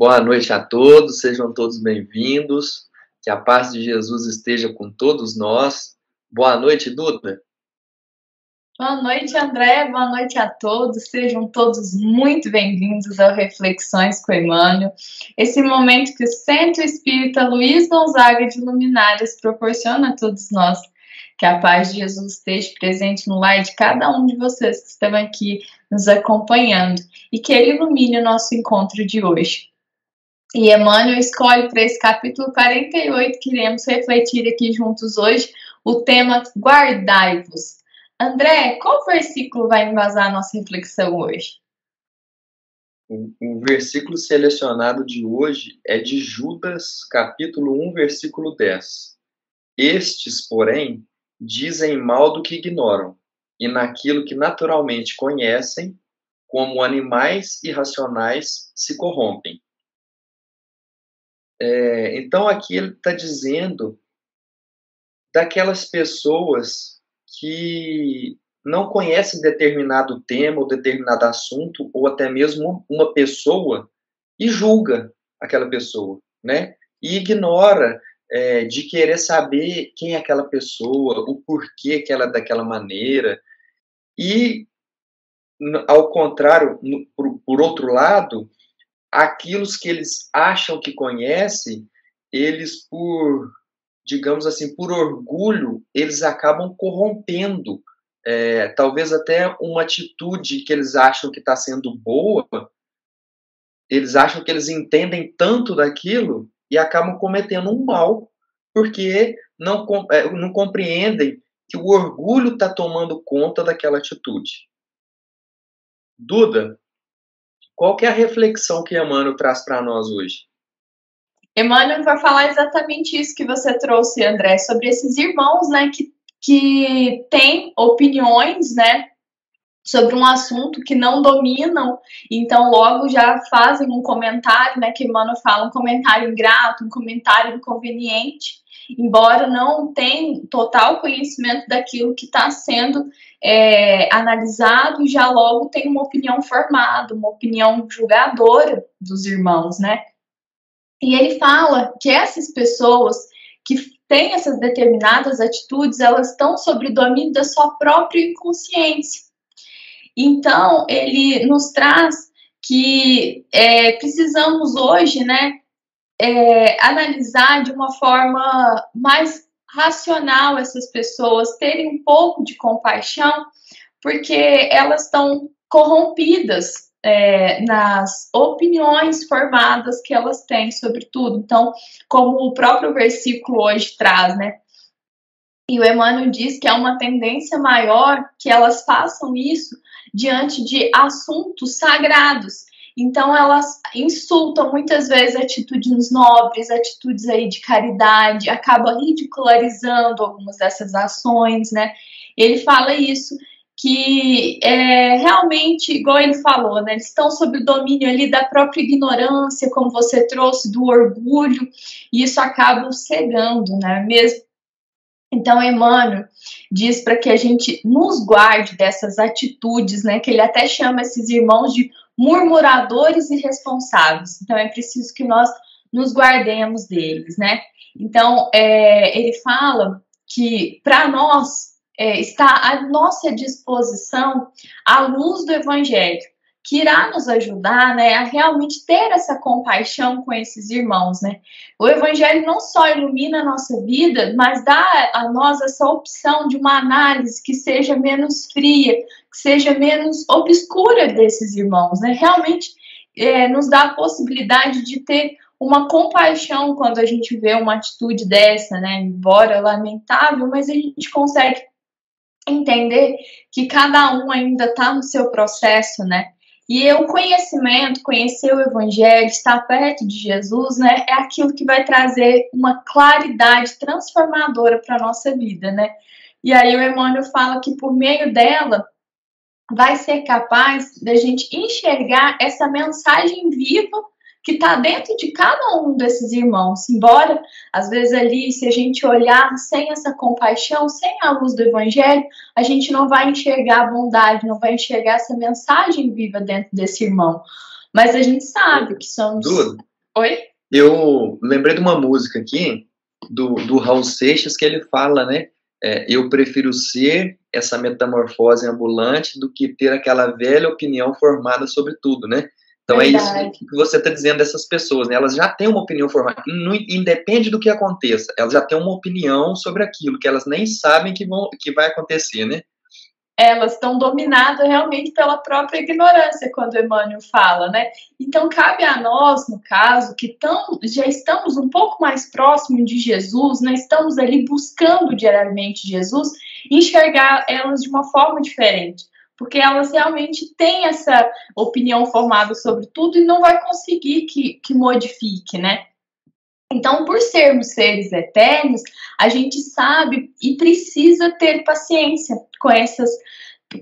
Boa noite a todos, sejam todos bem-vindos. Que a paz de Jesus esteja com todos nós. Boa noite, Duda. Boa noite, André. Boa noite a todos. Sejam todos muito bem-vindos ao Reflexões com Emmanuel. Esse momento que o Centro Espírita Luiz Gonzaga de Luminares proporciona a todos nós. Que a paz de Jesus esteja presente no lar de cada um de vocês que estão aqui nos acompanhando e que ele ilumine o nosso encontro de hoje. E Emmanuel escolhe para esse capítulo 48 que iremos refletir aqui juntos hoje o tema Guardai-vos. André, qual versículo vai embasar a nossa reflexão hoje? O versículo selecionado de hoje é de Judas, capítulo 1, versículo 10. Estes, porém, dizem mal do que ignoram, e naquilo que naturalmente conhecem, como animais irracionais, se corrompem. Então, aqui ele está dizendo daquelas pessoas que não conhecem determinado tema ou determinado assunto, ou até mesmo uma pessoa, e julga aquela pessoa, né? E ignora de querer saber quem é aquela pessoa, o porquê que ela é daquela maneira. E, ao contrário, por outro lado, aquilo que eles acham que conhecem, eles, digamos assim, por orgulho, eles acabam corrompendo. Talvez até uma atitude que eles acham que está sendo boa, eles acham que eles entendem tanto daquilo e acabam cometendo um mal, porque não compreendem que o orgulho está tomando conta daquela atitude. Duda, qual que é a reflexão que Emmanuel traz para nós hoje? Emmanuel vai falar exatamente isso que você trouxe, André, sobre esses irmãos, né, que têm opiniões, né, sobre um assunto que não dominam, então logo já fazem um comentário, né, que Emmanuel fala, um comentário ingrato, um comentário inconveniente, embora não tenham total conhecimento daquilo que está sendo analisado, já logo tem uma opinião formada, uma opinião julgadora dos irmãos, né? E ele fala que essas pessoas que têm essas determinadas atitudes, elas estão sob o domínio da sua própria inconsciência. Então, ele nos traz que precisamos hoje, né, analisar de uma forma mais racional essas pessoas, terem um pouco de compaixão, porque elas estão corrompidas nas opiniões formadas que elas têm sobre tudo. Então, como o próprio versículo hoje traz, né? E o Emmanuel diz que é uma tendência maior que elas façam isso diante de assuntos sagrados. Então, elas insultam muitas vezes atitudes nobres, atitudes aí de caridade, acabam ridicularizando algumas dessas ações, né? Ele fala isso, que realmente, igual ele falou, né, eles estão sob o domínio ali da própria ignorância, como você trouxe, do orgulho, e isso acaba cegando, né, mesmo. Então, Emmanuel diz para que a gente nos guarde dessas atitudes, né, que ele até chama esses irmãos de murmuradores irresponsáveis. Então, é preciso que nós nos guardemos deles, né? Então, ele fala que para nós está à nossa disposição a luz do Evangelho, que irá nos ajudar, né, a realmente ter essa compaixão com esses irmãos, né? O Evangelho não só ilumina a nossa vida, mas dá a nós essa opção de uma análise que seja menos fria, que seja menos obscura desses irmãos, né? Realmente nos dá a possibilidade de ter uma compaixão quando a gente vê uma atitude dessa, né? Embora lamentável, mas a gente consegue entender que cada um ainda está no seu processo, né? E o conhecimento, conhecer o Evangelho, estar perto de Jesus, né, é aquilo que vai trazer uma claridade transformadora para a nossa vida, né? E aí o Emmanuel fala que por meio dela vai ser capaz da gente enxergar essa mensagem viva que está dentro de cada um desses irmãos. Embora, às vezes ali, se a gente olhar sem essa compaixão, sem a luz do Evangelho, a gente não vai enxergar a bondade, não vai enxergar essa mensagem viva dentro desse irmão. Mas a gente sabe que somos... Oi? Eu lembrei de uma música aqui, do Raul Seixas, que ele fala, né? Eu prefiro ser essa metamorfose ambulante do que ter aquela velha opinião formada sobre tudo, né? Então é isso Verdade. que você está dizendo dessas pessoas, né? Elas já têm uma opinião formada, independe do que aconteça, elas já têm uma opinião sobre aquilo, que elas nem sabem que vai acontecer, né? Elas estão dominadas realmente pela própria ignorância, quando Emmanuel fala, né? Então, cabe a nós, no caso, que já estamos um pouco mais próximos de Jesus, né? Estamos ali buscando diariamente Jesus, enxergar elas de uma forma diferente, porque elas realmente têm essa opinião formada sobre tudo e não vai conseguir que modifique, né? Então, por sermos seres eternos, a gente sabe e precisa ter paciência com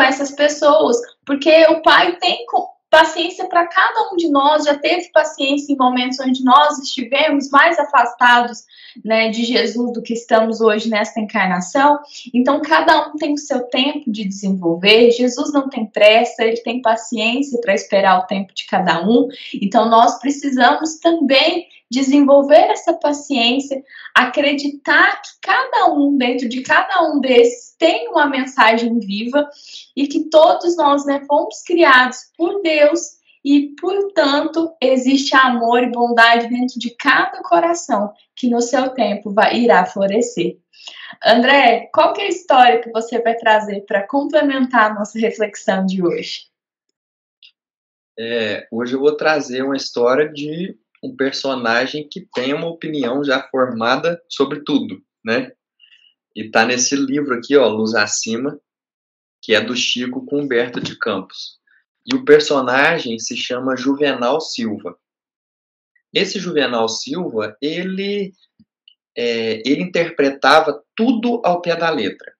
essas pessoas, porque o Pai tem paciência para cada um de nós, já teve paciência em momentos onde nós estivemos mais afastados, né, de Jesus do que estamos hoje nesta encarnação. Então, cada um tem o seu tempo de desenvolver. Jesus não tem pressa, ele tem paciência para esperar o tempo de cada um. Então, nós precisamos também desenvolver essa paciência, acreditar que cada um, dentro de cada um desses, tem uma mensagem viva e que todos nós, né, fomos criados por Deus e, portanto, existe amor e bondade dentro de cada coração que no seu tempo irá florescer. André, qual que é a história que você vai trazer para complementar a nossa reflexão de hoje? Hoje eu vou trazer uma história de um personagem que tem uma opinião já formada sobre tudo, né? E tá nesse livro aqui, ó, Luz Acima, que é do Chico com Humberto de Campos. E o personagem se chama Juvenal Silva. Esse Juvenal Silva, ele interpretava tudo ao pé da letra.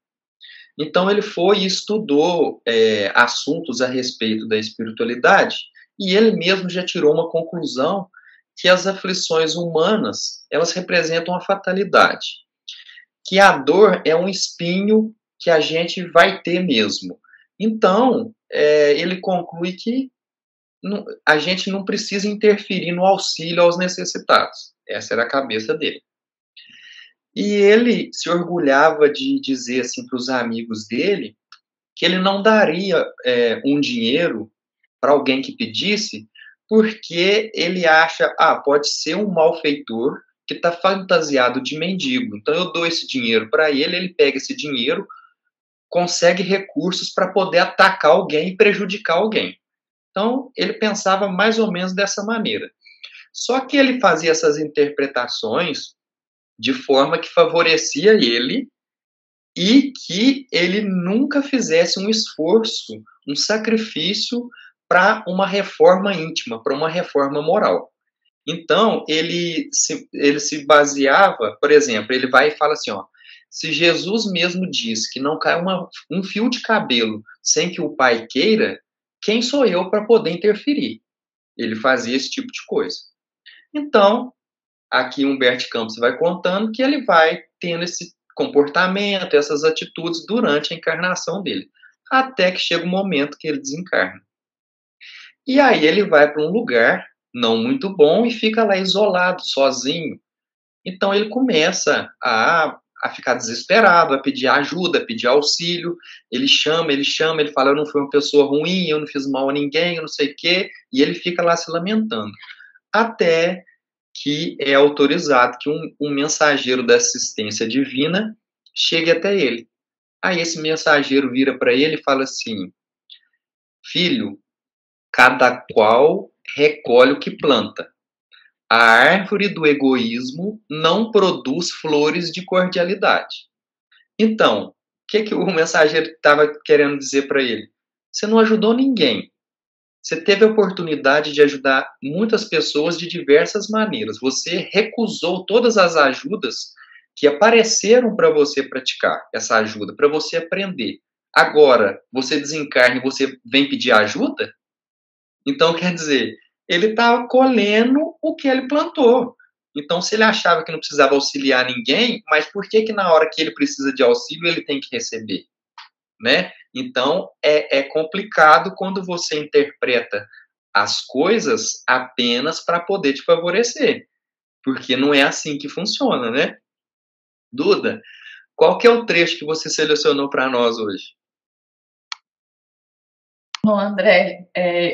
Então ele foi e estudou assuntos a respeito da espiritualidade e ele mesmo já tirou uma conclusão que as aflições humanas, elas representam a fatalidade. Que a dor é um espinho que a gente vai ter mesmo. Então, ele conclui que a gente não precisa interferir no auxílio aos necessitados. Essa era a cabeça dele. E ele se orgulhava de dizer assim para os amigos dele que ele não daria um dinheiro para alguém que pedisse, porque ele acha, pode ser um malfeitor que está fantasiado de mendigo. Então eu dou esse dinheiro para ele, ele pega esse dinheiro, consegue recursos para poder atacar alguém e prejudicar alguém. Então ele pensava mais ou menos dessa maneira. Só que ele fazia essas interpretações de forma que favorecia ele e que ele nunca fizesse um esforço, um sacrifício para uma reforma íntima, para uma reforma moral. Então, ele se baseava, por exemplo, ele vai e fala assim, ó, se Jesus mesmo diz que não cai um fio de cabelo sem que o Pai queira, quem sou eu para poder interferir? Ele fazia esse tipo de coisa. Então, aqui Humberto Campos vai contando que ele vai tendo esse comportamento, essas atitudes durante a encarnação dele, até que chega o momento que ele desencarna. E aí ele vai para um lugar não muito bom e fica lá isolado, sozinho. Então ele começa a ficar desesperado, a pedir ajuda, a pedir auxílio. Ele chama, ele fala, eu não fui uma pessoa ruim, eu não fiz mal a ninguém, eu não sei o quê. E ele fica lá se lamentando. Até que é autorizado que um mensageiro da assistência divina chegue até ele. Aí esse mensageiro vira para ele e fala assim, filho, cada qual recolhe o que planta. A árvore do egoísmo não produz flores de cordialidade. Então, o que o mensageiro estava querendo dizer para ele? Você não ajudou ninguém. Você teve a oportunidade de ajudar muitas pessoas de diversas maneiras. Você recusou todas as ajudas que apareceram para você praticar essa ajuda, para você aprender. Agora, você desencarna e você vem pedir ajuda? Então, quer dizer, ele está colhendo o que ele plantou. Então, se ele achava que não precisava auxiliar ninguém, mas por que na hora que ele precisa de auxílio ele tem que receber? Né? Então, é complicado quando você interpreta as coisas apenas para poder te favorecer, porque não é assim que funciona, né? Duda, qual que é o trecho que você selecionou para nós hoje? O André,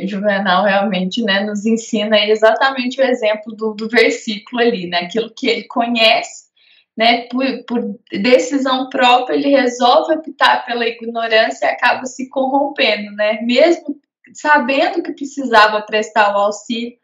Juvenal realmente, né, nos ensina exatamente o exemplo do versículo ali, né, aquilo que ele conhece, né, por decisão própria, ele resolve optar pela ignorância e acaba se corrompendo, né, mesmo sabendo que precisava prestar o auxílio,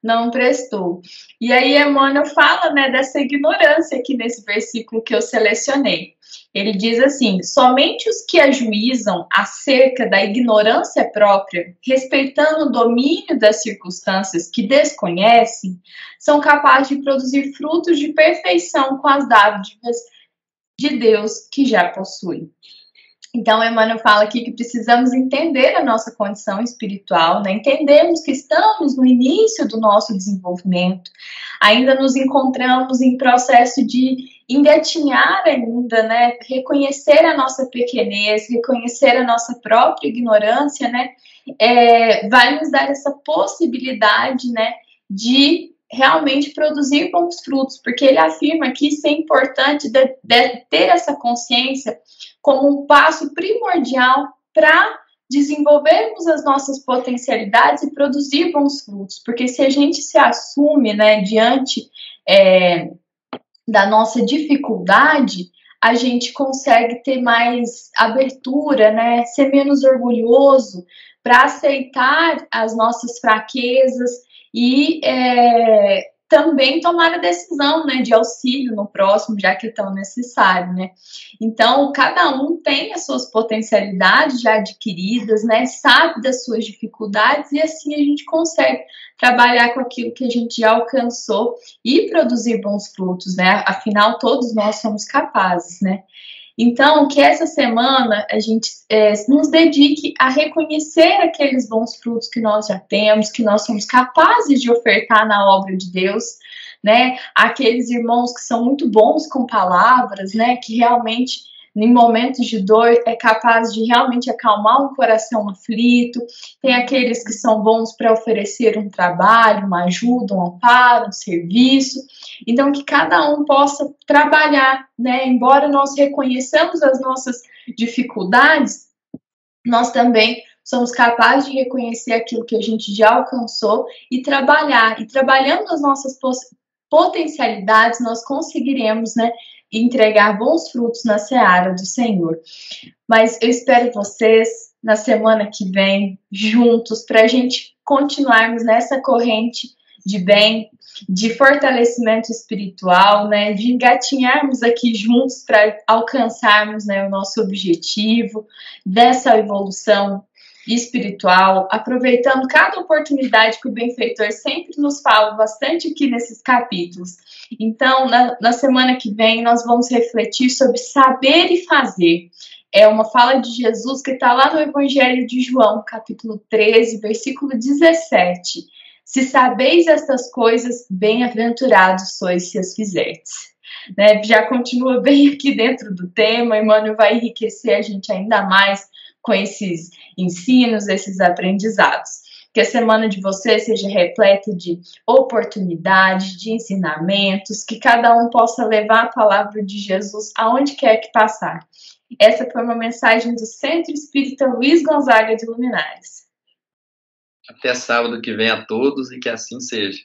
não prestou. E aí Emmanuel fala, né, dessa ignorância aqui nesse versículo que eu selecionei. Ele diz assim: somente os que ajuizam acerca da ignorância própria, respeitando o domínio das circunstâncias que desconhecem, são capazes de produzir frutos de perfeição com as dádivas de Deus que já possuem. Então, Emmanuel fala aqui que precisamos entender a nossa condição espiritual, né? Entendemos que estamos no início do nosso desenvolvimento, ainda nos encontramos em processo de engatinhar ainda, né? Reconhecer a nossa pequenez, reconhecer a nossa própria ignorância, né? Vai nos dar essa possibilidade, né? De realmente produzir bons frutos, porque ele afirma que isso é importante de ter essa consciência como um passo primordial para desenvolvermos as nossas potencialidades e produzir bons frutos, porque se a gente se assume, né, diante da nossa dificuldade, a gente consegue ter mais abertura, né, ser menos orgulhoso para aceitar as nossas fraquezas e também tomar a decisão, né, de auxílio no próximo, já que é tão necessário, né. Então, cada um tem as suas potencialidades já adquiridas, né, sabe das suas dificuldades e assim a gente consegue trabalhar com aquilo que a gente já alcançou e produzir bons frutos, né. Afinal, todos nós somos capazes, né. Então, que essa semana a gente nos dedique a reconhecer aqueles bons frutos que nós já temos, que nós somos capazes de ofertar na obra de Deus, né? Aqueles irmãos que são muito bons com palavras, né? Que realmente, em momentos de dor, é capaz de realmente acalmar um coração aflito. Tem aqueles que são bons para oferecer um trabalho, uma ajuda, um amparo, um serviço. Então, que cada um possa trabalhar, né? Embora nós reconheçamos as nossas dificuldades, nós também somos capazes de reconhecer aquilo que a gente já alcançou e trabalhar. E trabalhando as nossas potencialidades, nós conseguiremos, né, entregar bons frutos na seara do Senhor. Mas eu espero vocês na semana que vem, juntos, para a gente continuarmos nessa corrente de bem, de fortalecimento espiritual, né, de engatinharmos aqui juntos para alcançarmos, né, o nosso objetivo dessa evolução espiritual, aproveitando cada oportunidade que o benfeitor sempre nos fala bastante aqui nesses capítulos. Então, na semana que vem, nós vamos refletir sobre saber e fazer. É uma fala de Jesus que está lá no Evangelho de João, capítulo 13, versículo 17. Se sabeis estas coisas, bem-aventurados sois se as fizerdes. Né? Já continua bem aqui dentro do tema, Emmanuel vai enriquecer a gente ainda mais com esses ensinos, esses aprendizados. Que a semana de vocês seja repleta de oportunidades, de ensinamentos, que cada um possa levar a palavra de Jesus aonde quer que passar. Essa foi uma mensagem do Centro Espírita Luiz Gonzaga de Luminares. Até sábado que vem a todos e que assim seja.